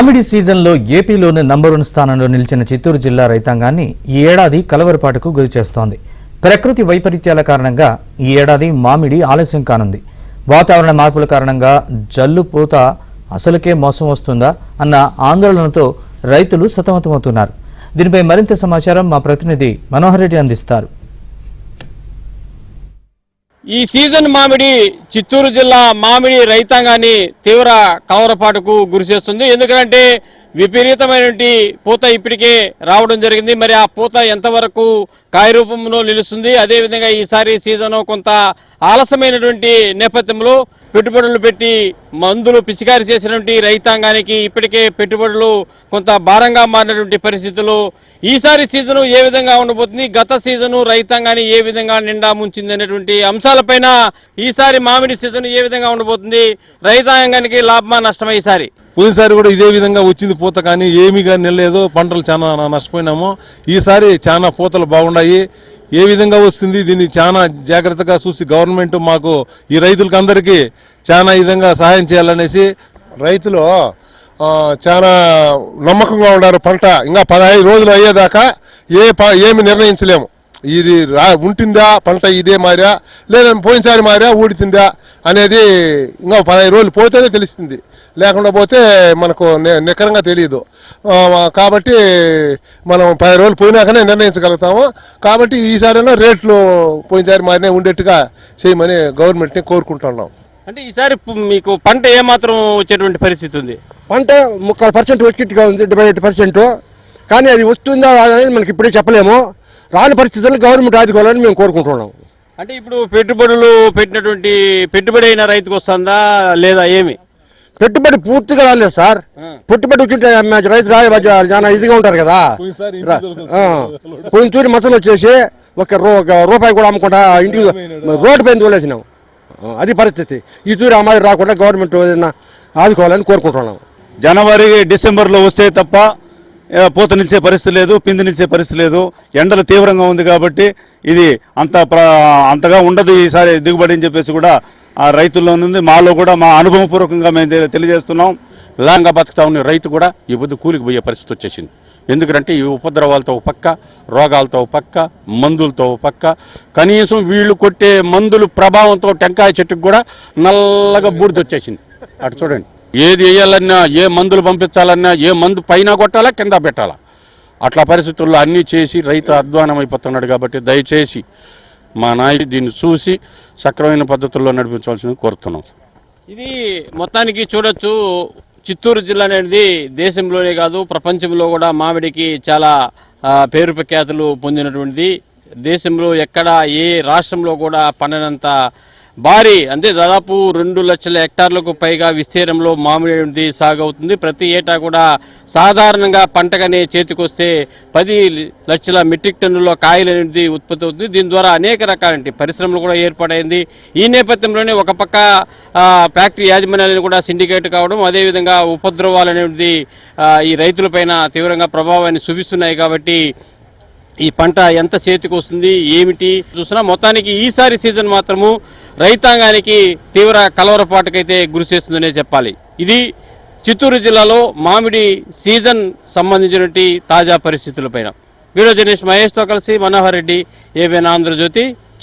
మామిడి సీజన్లో ఏపీలోని నంబర్ 1 స్థానంలో నిలిచిన చిత్తూరు జిల్లా రైతాంగాన్ని ఈ ఏడాది కలవరపాటుకు గురిచేస్తోంది. ప్రకృతి వైపరీత్యాల కారణంగా ఈ ఏడాది మామిడి ఆలస్యం కానుంది. వాతావరణ మార్పుల కారణంగా జల్లు పూత అసలుకే మోసం వస్తుందా అన్న ఆందోళనతో రైతులు సతమతమవుతున్నారు. దీనిపై మరింత సమాచారం మా ప్రతినిధి మనోహర్ రెడ్డి అందిస్తారు. ఈ సీజన్ మామిడి చిత్తూరు జిల్లా మామిడి రైతాంగాన్ని తీవ్ర కలవరపాటుకు గురిచేస్తుంది. ఎందుకంటే విపరీతమైనటువంటి పూత ఇప్పటికే రావడం జరిగింది. మరి ఆ పూత ఎంతవరకు కాయ రూపంలో నిలుస్తుంది, అదేవిధంగా ఈసారి సీజన్ కొంత ఆలస్యమైనటువంటి నేపథ్యంలో పెట్టుబడులు పెట్టి మందులు పిచికారి చేసినటువంటి రైతాంగానికి ఇప్పటికే పెట్టుబడులు కొంత భారంగా మారినటువంటి పరిస్థితులు. ఈసారి సీజను ఏ విధంగా ఉండబోతుంది, గత సీజను రైతాంగాన్ని ఏ విధంగా నిండా ముంచింది అనేటువంటి అంశాలపైన ఈసారి మామిడి సీజన్ ఏ విధంగా ఉండబోతుంది, రైతాంగానికి లాభమా నష్టమా ఈసారి? పోయినసారి కూడా ఇదే విధంగా వచ్చింది పూత, కానీ ఏమీ కానీ నిలలేదు, పంటలు చాలా నష్టపోయినాము. ఈసారి చాలా పూతలు బాగున్నాయి. ఏ విధంగా వస్తుంది దీన్ని చాలా జాగ్రత్తగా చూసి గవర్నమెంట్ మాకు ఈ రైతులకు అందరికీ చాలా విధంగా సహాయం చేయాలనేసి రైతులు చాలా నమ్మకంగా ఉన్నారు. పంట ఇంకా 15 రోజులు అయ్యేదాకా ఏమి నిర్ణయించలేము. ఇది ఉంటుందా పంట ఇదే మారా లేదా పోయినసారి మారా ఊడితుందా అనేది ఇంకా 15 రోజులు పోతేనే తెలుస్తుంది, లేకుండా పోతే మనకు నికరంగా తెలియదు. కాబట్టి మనం 10 రోజులు పోయినాకనే నిర్ణయించగలుగుతాము. కాబట్టి ఈసారైనా రేట్లు పోయినసారి మారినే ఉండేట్టుగా చేయమని గవర్నమెంట్ని కోరుకుంటున్నాం. అంటే ఈసారి మీకు పంట ఏమాత్రం వచ్చేటువంటి పరిస్థితి ఉంది? పంట 30% వచ్చేట్టుగా ఉంది, 78%. కానీ అది వస్తుందా అనేది మనకి ఇప్పుడే చెప్పలేము. రాని పరిస్థితుల్లో గవర్నమెంట్ ఆదుకోవాలని మేము కోరుకుంటున్నాం. అంటే ఇప్పుడు పెట్టుబడులు పెట్టినటువంటి పెట్టుబడి అయిన రైతుకు వస్తుందా లేదా ఏమి? పెట్టుబడి పూర్తిగా రాలేదు సార్. పెట్టుబడి వచ్చింటే రైతు చాలా ఇదిగా ఉంటారు కదా. పోయిన తూరి మసలు వచ్చేసి ఒక రూపాయి కూడా అమ్మకుండా ఇంటికి రోడ్డు పైన తోలేసినాం. అది పరిస్థితి. ఈ తూరి అమ్మాయి రాకుండా గవర్నమెంట్ ఆదుకోవాలని కోరుకుంటున్నాం. జనవరి డిసెంబర్లో వస్తే తప్ప పూత నిలిచే పరిస్థితి లేదు, పిండి నిలిచే పరిస్థితి లేదు. ఎండలు తీవ్రంగా ఉంది కాబట్టి ఇది అంతగా ఉండదు ఈసారి దిగుబడి అని చెప్పేసి కూడా ఆ రైతుల్లో ఉంది. మాలో కూడా మా అనుభవపూర్వకంగా మేము తెలియజేస్తున్నాం. లాంగా బతుకుతా ఉన్న రైతు కూడా ఈ పొద్దు కూలికి పోయే పరిస్థితి వచ్చేసింది. ఎందుకంటే ఈ ఉపద్రవాలతో పక్క, రోగాలతో పక్క, మందులతో పక్క, కనీసం వీళ్ళు కొట్టే మందులు ప్రభావంతో టెంకాయ చెట్టుకు కూడా నల్లగా బూడిద వచ్చేసింది. అటు చూడండి, ఏది వేయాలన్నా, ఏ మందులు పంపించాలన్నా, ఏ మందు పైన కొట్టాలా కింద పెట్టాలా, అట్లా పరిస్థితుల్లో అన్నీ చేసి రైతు అధ్వానం అయిపోతున్నాడు. కాబట్టి దయచేసి మా నాయకుడు దీన్ని చూసి సక్రమైన పద్ధతుల్లో నడిపించవలసింది కోరుతున్నాం. ఇది మొత్తానికి చూడొచ్చు, చిత్తూరు జిల్లా అనేది దేశంలోనే కాదు ప్రపంచంలో కూడా మామిడికి చాలా పేరు ప్రఖ్యాతులు పొందినటువంటిది. దేశంలో ఎక్కడ ఏ రాష్ట్రంలో కూడా పండనంత భారీ, అంటే దాదాపు 2 లక్షల హెక్టార్లకు పైగా విస్తీర్ణంలో మామిడి సాగు అవుతుంది. ప్రతి ఏటా కూడా సాధారణంగా పంటగానే చేతికొస్తే 10 లక్షల మెట్రిక్ టన్నుల కాయలు అనేది ఉత్పత్తి అవుతుంది. దీని ద్వారా అనేక రకాల పరిశ్రమలు కూడా ఏర్పాటైంది. ఈ నేపథ్యంలోనే ఒక పక్క ఫ్యాక్టరీ యాజమాన్యాలను కూడా సిండికేట్ కావడం, అదేవిధంగా ఉపద్రవాలు అనేది ఈ రైతులపైన తీవ్రంగా ప్రభావాన్ని చూపిస్తున్నాయి. కాబట్టి ఈ పంట ఎంత చేతికి వస్తుంది ఏమిటి చూసినా మొత్తానికి ఈసారి సీజన్ మాత్రము రైతాంగానికి తీవ్ర కలవరపాటుకైతే గురి చేస్తుందనే చెప్పాలి. ఇది చిత్తూరు జిల్లాలో మామిడి సీజన్ సంబంధించినటువంటి తాజా పరిస్థితులపైన. వీడియో జర్నలిస్ట్ మహేష్తో కలిసి మనోహర్ రెడ్డి, ఏబిఎన్ ఆంధ్రజ్యోతి.